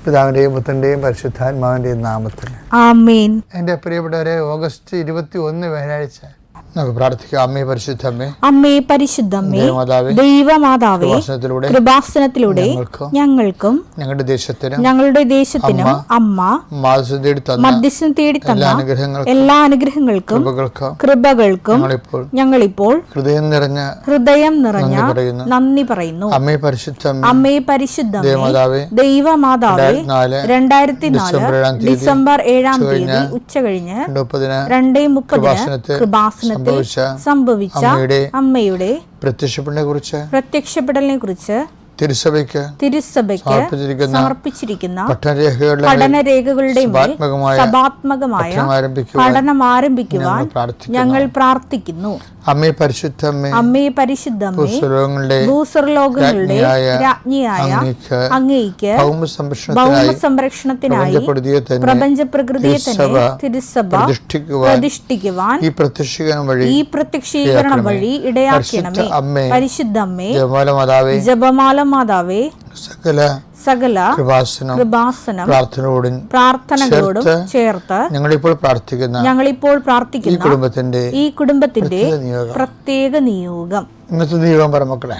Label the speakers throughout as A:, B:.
A: പിതാവിൻ്റെയും പുത്രൻ്റെയും പരിശുദ്ധാത്മാവിൻ്റെയും നാമത്തിൽ
B: ആമേൻ.
A: എൻ്റെ പ്രിയപ്പെട്ടവരെ, ഓഗസ്റ്റ് 21 വ്യാഴാഴ്ച നമുക്ക് പ്രാർത്ഥിക്കാം. അമ്മേ പരിശുദ്ധമ്മേ,
B: അമ്മേ പരിശുദ്ധമ്മേ, ദൈവമാതാവേ, കൃപാസനത്തിലൂടെ ഞങ്ങൾക്കും ഞങ്ങളുടെ ദേശത്തിനും അമ്മ മധ്യസ്ഥം തേടി തന്ന എല്ലാ അനുഗ്രഹങ്ങൾക്കും കൃപകൾക്കും ഞങ്ങളിപ്പോൾ ഹൃദയം നിറഞ്ഞ നന്ദി പറയുന്നു. അമ്മേ പരിശുദ്ധമ്മേ, ദൈവമാതാവേ, 2004 ഡിസംബർ 7 ഉച്ച കഴിഞ്ഞ് 2:30 കൃപാസനത്തിൽ സംഭവിച്ച അമ്മയുടെ പ്രത്യക്ഷപ്പെടലിനെ കുറിച്ച് തിരുസഭയ്ക്ക് സമർപ്പിച്ചിരിക്കുന്ന പഠനരേഖകളുടെ സഭാത്മകമായ പഠനം ആരംഭിക്കുവാൻ ഞങ്ങൾ പ്രാർത്ഥിക്കുന്നു.
A: അമ്മേ പരിശുദ്ധമ്മേ,
B: ഭൂസ്വർലോകങ്ങളുടെ രാജ്ഞിയായ അങ്ങേയ്ക്ക് ഭൗമസംരക്ഷണത്തിനായി പ്രപഞ്ചപ്രകൃതിയെ തന്നെ തിരുസഭ പ്രതിഷ്ഠിക്കുവാൻ ഈ പ്രത്യക്ഷീകരണം വഴി ഇടയാക്കണമേ. പരിശുദ്ധമ്മേ, ജപമാല മാതാവേ, സകല കൃപാസനം പ്രാർത്ഥനകളോടും ചേർത്ത് ഞങ്ങളിപ്പോൾ പ്രാർത്ഥിക്കുന്ന ഈ കുടുംബത്തിന്റെ പ്രത്യേക നിയോഗം.
A: ഇന്നത്തെ നിയോഗം പറ മക്കളെ.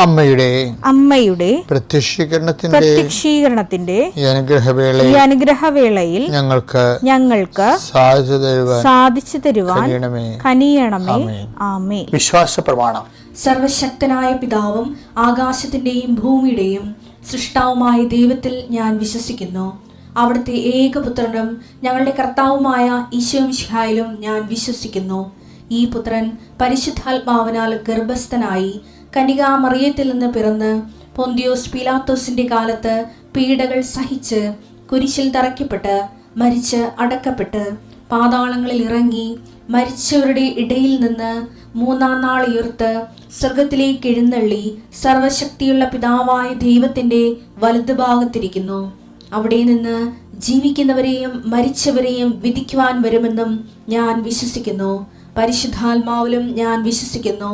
B: അമ്മയുടെ പ്രത്യക്ഷീകരണത്തിന്റെ ഈ അനുഗ്രഹവേളയിൽ ഞങ്ങൾക്ക് സാധിച്ചു തരുവാൻ കനിയണമേ. ആമേൻ.
A: വിശ്വാസ പ്രമാണം.
C: സർവശക്തനായ പിതാവും ആകാശത്തിന്റെയും ഭൂമിയുടെയും സൃഷ്ടാവുമായ ദൈവത്തിൽ ഞാൻ വിശ്വസിക്കുന്നു. അവിടുത്തെ ഏകപുത്രനും ഞങ്ങളുടെ കർത്താവുമായ ഈശോ മിശിഹായിലും ഞാൻ വിശ്വസിക്കുന്നു. ഈ പുത്രൻ പരിശുദ്ധാത്മാവിനാൽ ഗർഭസ്ഥനായി കന്യകാമറിയത്തിൽ നിന്ന് പിറന്ന് പൊന്തിയോസ് പീലാത്തോസിന്റെ കാലത്ത് പീഡകൾ സഹിച്ച് കുരിശിൽ തറയ്ക്കപ്പെട്ട് മരിച്ച് അടക്കപ്പെട്ട് പാതാളങ്ങളിൽ ഇറങ്ങി മരിച്ചവരുടെ ഇടയിൽ നിന്ന് 3-ാം നാൾ ഉയർത്ത് സ്വർഗത്തിലേക്ക് എഴുന്നള്ളി സർവശക്തിയുള്ള പിതാവായ ദൈവത്തിന്റെ വലതുഭാഗത്തിരിക്കുന്നു. അവിടെ നിന്ന് ജീവിക്കുന്നവരെയും മരിച്ചവരെയും വിധിക്കുവാൻ വരുമെന്നും ഞാൻ വിശ്വസിക്കുന്നു. പരിശുദ്ധാത്മാവിലും ഞാൻ വിശ്വസിക്കുന്നു.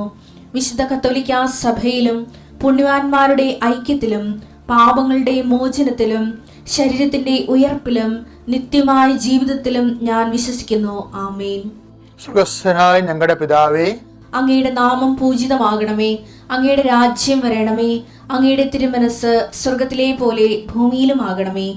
C: വിശുദ്ധ കത്തോലിക്കാ സഭയിലും പുണ്യവാന്മാരുടെ ഐക്യത്തിലും പാപങ്ങളുടെ മോചനത്തിലും ശരീരത്തിന്റെ ഉയർപ്പിലും നിത്യമായ ജീവിതത്തിലും ഞാൻ വിശ്വസിക്കുന്നു. ആമേൻ.
A: സ്വർഗ്ഗസ്ഥനായ ഞങ്ങളുടെ പിതാവേ,
C: അങ്ങയുടെ നാമം പൂജിതമാകണമേ. അങ്ങയുടെ രാജ്യം വരണമേ. അങ്ങയുടെ തിരുമനസ് സ്വർഗത്തിലെ പോലെ ഭൂമിയിലും ആകണമേ.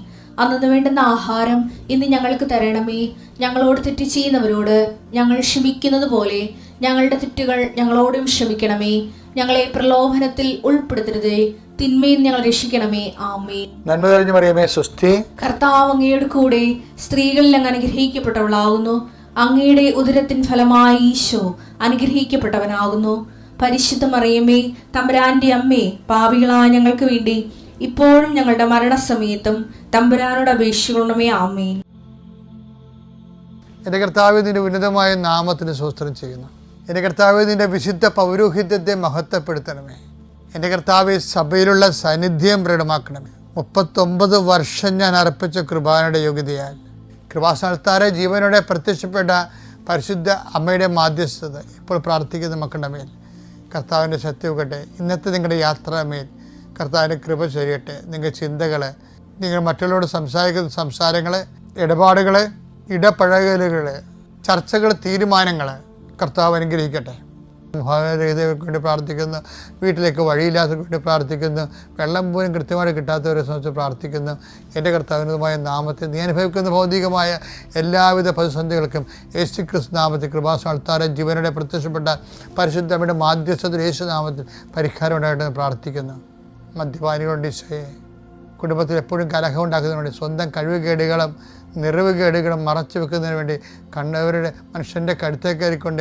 C: അന്നു വേണ്ടുന്ന ആഹാരം ഇന്ന് ഞങ്ങൾക്ക് തരണമേ. ഞങ്ങളോട് തെറ്റ് ചെയ്യുന്നവരോട് ഞങ്ങൾ ക്ഷമിക്കുന്നത് പോലെ ഞങ്ങളുടെ തെറ്റുകൾ ഞങ്ങളോടും ക്ഷമിക്കണമേ. ഞങ്ങളെ പ്രലോഭനത്തിൽ ഉൾപ്പെടുത്തരുതേ, തിന്മയിൽ ഞങ്ങൾ രക്ഷിക്കണമേ. ആമേൻ.
A: നന്മ നിറഞ്ഞ മറിയമേ, സ്വസ്തി.
C: കർത്താവ് അങ്ങയുടെ കൂടെ സ്ത്രീകളിൽ അങ്ങ് അനുഗ്രഹിക്കപ്പെട്ടവളാകുന്നു. അങ്ങയുടെ ഉദരത്തിൻ ഫലമായി ഈശോ അനുഗ്രഹിക്കപ്പെട്ടവനാകുന്നു. പരിശുദ്ധ മറിയമേ, തമ്പുരാന്റെ അമ്മേ, പാപികളായ ഞങ്ങൾക്ക് വേണ്ടി ഇപ്പോഴും ഞങ്ങളുടെ മരണസമയത്തും തമ്പുരാനോട് അപേക്ഷിക്കണമേ. ആമേൻ.
A: എൻ്റെ കർത്താവേ, നിന്റെ ഉന്നതമായ നാമത്തിന് സ്തോത്രം ചെയ്യുന്നു. എൻ്റെ കർത്താവേ, നിന്റെ വിശുദ്ധ പൗരോഹിത്യത്തെ മഹത്വപ്പെടുത്തണമേ. എൻ്റെ കർത്താവേ, സഭയിലുള്ള സാന്നിധ്യം പ്രകടമാക്കണമേ. 39 വർഷം ഞാൻ അർപ്പിച്ച കൃപാനയുടെ യോഗ്യതയാൽ കൃപാസനത്താരെ ജീവനോടെ പ്രത്യക്ഷപ്പെട്ട പരിശുദ്ധ അമ്മയുടെ മാധ്യസ്ഥത ഇപ്പോൾ പ്രാർത്ഥിക്കുന്ന മക്കളുടെ മേൽ കർത്താവിൻ്റെ ശക്തിയൊക്കട്ടെ. ഇന്നത്തെ നിങ്ങളുടെ യാത്രാമേൽ കർത്താവിൻ്റെ കൃപ ചൊരിയട്ടെ. നിങ്ങളുടെ ചിന്തകൾ, നിങ്ങൾ മറ്റുള്ളവരോട് സംസാരിക്കുന്ന സംസാരങ്ങൾ, ഇടപാടുകൾ, ഇടപഴകലുകൾ, ചർച്ചകൾ, തീരുമാനങ്ങൾ കർത്താവ് അനുഗ്രഹിക്കട്ടെ. ഭവനരഹിതർക്ക് വേണ്ടി പ്രാർത്ഥിക്കുന്നു, വീട്ടിലേക്ക് വഴിയില്ലാത്തവർക്ക് വേണ്ടി പ്രാർത്ഥിക്കുന്നു, വെള്ളം പോലും കൃത്യമായിട്ട് കിട്ടാത്തവരെ സംബന്ധിച്ച് പ്രാർത്ഥിക്കുന്നു. എൻ്റെ കർത്താവിനുമായ നാമത്തിൽ നീ അനുഭവിക്കുന്ന ഭൗതികമായ എല്ലാവിധ പ്രതിസന്ധികൾക്കും യേശു ക്രിസ്തു നാമത്തിൽ കൃപാസ്ഥാനം ജീവനോടെ പ്രത്യക്ഷപ്പെട്ട പരിശുദ്ധയുടെ മാധ്യസ്ഥത്തിൽ യേശു നാമത്തിൽ പരിഹാരം ഉണ്ടായിട്ട് പ്രാർത്ഥിക്കുന്നു. മദ്യപാനികളുണ്ട് ഈശോയെ, കുടുംബത്തിൽ എപ്പോഴും കലഹം ഉണ്ടാക്കുന്നതിന് വേണ്ടി, സ്വന്തം കഴിവുകേടുകളും നിറവുകേടുകളും മറച്ചു വെക്കുന്നതിന് വേണ്ടി, കണ്ടവരുടെ മനുഷ്യൻ്റെ കഴുത്തേ കയറിക്കൊണ്ട്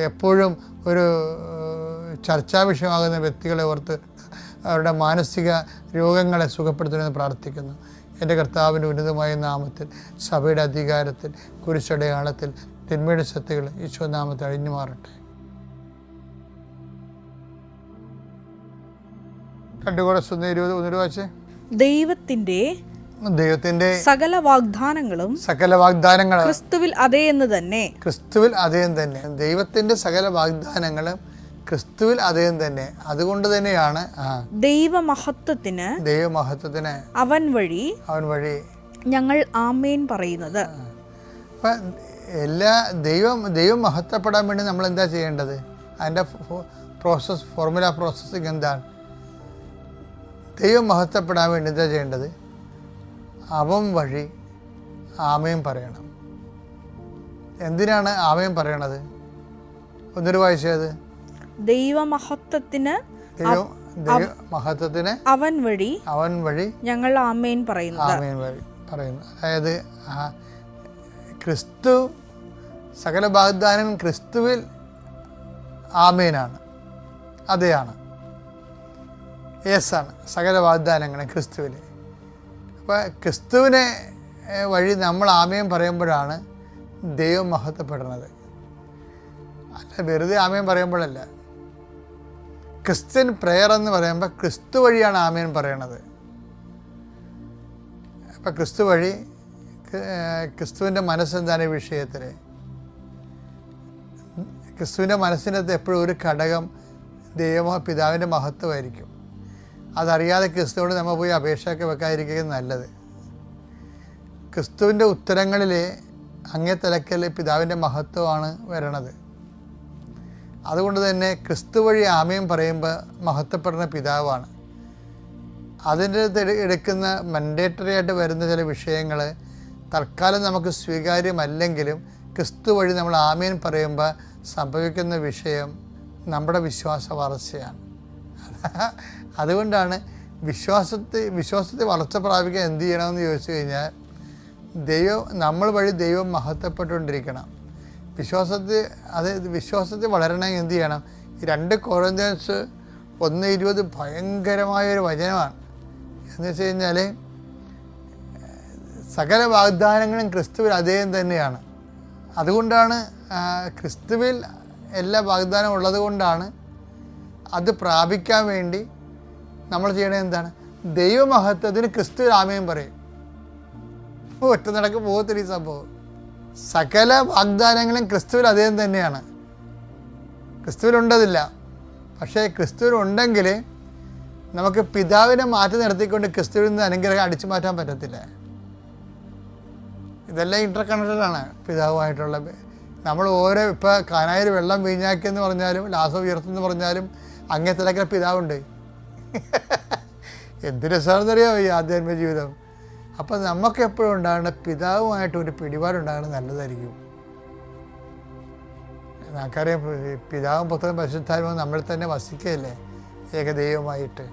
A: എപ്പോഴും ഒരു ചർച്ചാ വിഷയമാകുന്ന വ്യക്തികളെ ഓർത്ത് അവരുടെ മാനസിക രോഗങ്ങളെ സുഖപ്പെടുത്തണമെന്ന് പ്രാർത്ഥിക്കുന്നു. എൻ്റെ കർത്താവിൻ്റെ ഉന്നതമായ നാമത്തിൽ, സഭയുടെ അധികാരത്തിൽ, കുരിശടയാളത്തിൽ തിന്മയുടെ ശക്തികൾ ഈശോ നാമത്തിൽ അഴിഞ്ഞു മാറട്ടെ.
B: ദൈവത്തിന്റെ സകല വാഗ്ദാനങ്ങളും ക്രിസ്തുവിൽ അതേ എന്ന് തന്നെ.
A: ദൈവത്തിന്റെ സകല വാഗ്ദാനങ്ങളും ക്രിസ്തുവിൽ അതേ തന്നെ. അതുകൊണ്ട് തന്നെയാണ്
B: ദൈവമഹത്വത്തിന് അവൻ വഴി ഞങ്ങൾ ആമേൻ പറയുന്നത്.
A: എല്ലാ ദൈവം മഹത്വപ്പെടാൻ വേണ്ടി നമ്മൾ എന്താ ചെയ്യേണ്ടത്? അതിൻ്റെ ഫോർമുല പ്രോസസ്സിങ് എന്താണ്? ദൈവം മഹത്വപ്പെടാൻ വേണ്ടി എന്താ ചെയ്യേണ്ടത്? അവൻ വഴി ആമേൻ പറയണം. എന്തിനാണ് ആമേൻ പറയണത്? ഒന്നൊരു വായിച്ചത്,
B: ദൈവമഹത്വത്തിന് അവൻ വഴി ഞങ്ങൾ ആമേൻ പറയുന്നു.
A: അതായത് ക്രിസ്തു സകല വാഗ്ദാനം ക്രിസ്തുവിൽ ആമേനാണ്, അതെയാണ്, യേസാണ് സകല വാഗ്ദാനങ്ങളും ക്രിസ്തുവിൽ. അപ്പോൾ ക്രിസ്തുവിനെ വഴി നമ്മൾ ആമേൻ പറയുമ്പോഴാണ് ദൈവം മഹത്വപ്പെടുന്നത്. അല്ല വെറുതെ ആമേൻ പറയുമ്പോഴല്ല. ക്രിസ്ത്യൻ പ്രെയർ എന്ന് പറയുമ്പോൾ ക്രിസ്തു വഴിയാണ് ആമേൻ പറയണത്. അപ്പം ക്രിസ്തു വഴി ക്രിസ്തുവിൻ്റെ മനസ്സെന്താണ് ഈ വിഷയത്തിൽ? ക്രിസ്തുവിൻ്റെ മനസ്സിനകത്ത് എപ്പോഴും ഒരു ഘടകം പിതാവിൻ്റെ മഹത്വമായിരിക്കും. അതറിയാതെ ക്രിസ്തുവിനോട് നമ്മൾ പോയി അപേക്ഷയൊക്കെ വെക്കാതിരിക്കുന്നത് നല്ലത്. ക്രിസ്തുവിൻ്റെ ഉത്തരങ്ങളിൽ അങ്ങേ തലക്കൽ പിതാവിൻ്റെ മഹത്വമാണ് വരണത്. അതുകൊണ്ട് തന്നെ ക്രിസ്തു വഴി ആമേൻ പറയുമ്പോൾ മഹത്വപ്പെടുന്ന പിതാവാണ്. അതിൻ്റെ എടുക്കുന്ന മൻഡേറ്ററി ആയിട്ട് വരുന്ന ചില വിഷയങ്ങൾ തൽക്കാലം നമുക്ക് സ്വീകാര്യമല്ലെങ്കിലും ക്രിസ്തു വഴി നമ്മൾ ആമേൻ പറയുമ്പോൾ സംഭവിക്കുന്ന വിഷയം നമ്മുടെ വിശ്വാസ വളർച്ചയാണ്. അതുകൊണ്ടാണ് വിശ്വാസത്തെ വളർച്ച പ്രാപിക്കാൻ എന്ത് ചെയ്യണമെന്ന് ചോദിച്ചു കഴിഞ്ഞാൽ, നമ്മൾ വഴി ദൈവം മഹത്വപ്പെട്ടുകൊണ്ടിരിക്കണം. വിശ്വാസത്തിൽ വളരണമെങ്കിൽ എന്ത് ചെയ്യണം? ഈ 2 കൊരിന്ത്യൻസ് 1:20 ഭയങ്കരമായൊരു വചനമാണ്. എന്ന് വെച്ച് കഴിഞ്ഞാൽ സകല വാഗ്ദാനങ്ങളും ക്രിസ്തുവിൽ അതേ തന്നെയാണ്. അതുകൊണ്ടാണ് ക്രിസ്തുവിൽ എല്ലാ വാഗ്ദാനവും ഉള്ളത് കൊണ്ടാണ് അത് പ്രാപിക്കാൻ വേണ്ടി നമ്മൾ ചെയ്യണത് എന്താണ്? ദൈവമഹത്വത്തിന് ക്രിസ്തുവിൽ ആമേൻ പറയും. ഒറ്റ നടക്ക് പോകത്തില്ല ഈ സംഭവം. സകല വാഗ്ദാനങ്ങളും ക്രിസ്തുവിൽ അതേ തന്നെയാണ്. ക്രിസ്തുവിലുണ്ടതില്ല. പക്ഷേ ക്രിസ്തുവിലുണ്ടെങ്കിൽ നമുക്ക് പിതാവിനെ മാറ്റി നിർത്തിക്കൊണ്ട് ക്രിസ്തുവിൽ നിന്ന് അനുഗ്രഹം അടിച്ചു മാറ്റാൻ പറ്റത്തില്ല. ഇതെല്ലാം ഇൻ്റർ കണക്റ്റഡാണ് പിതാവുമായിട്ടുള്ള. നമ്മൾ ഇപ്പോൾ കാനായിൽ വെള്ളം വീഞ്ഞാക്കിയെന്ന് പറഞ്ഞാലും ലാസർ ഉയർത്തെന്ന് പറഞ്ഞാലും അങ്ങേ തലക്കൽ പിതാവുണ്ട്. എന്ത് രസമാണെന്നറിയാമോ ഈ ആധ്യാത്മിക ജീവിതം. അപ്പം നമുക്ക് എപ്പോഴും ഉണ്ടാകുന്ന പിതാവുമായിട്ട് ഒരു പിടിപാടുണ്ടാകുന്നത് നല്ലതായിരിക്കും. നമുക്കറിയാം, പിതാവും പുത്രനും പരിശുദ്ധാത്മാവും നമ്മൾ തന്നെ വസിക്കുകയല്ലേ ഏകദൈവമായിട്ട്.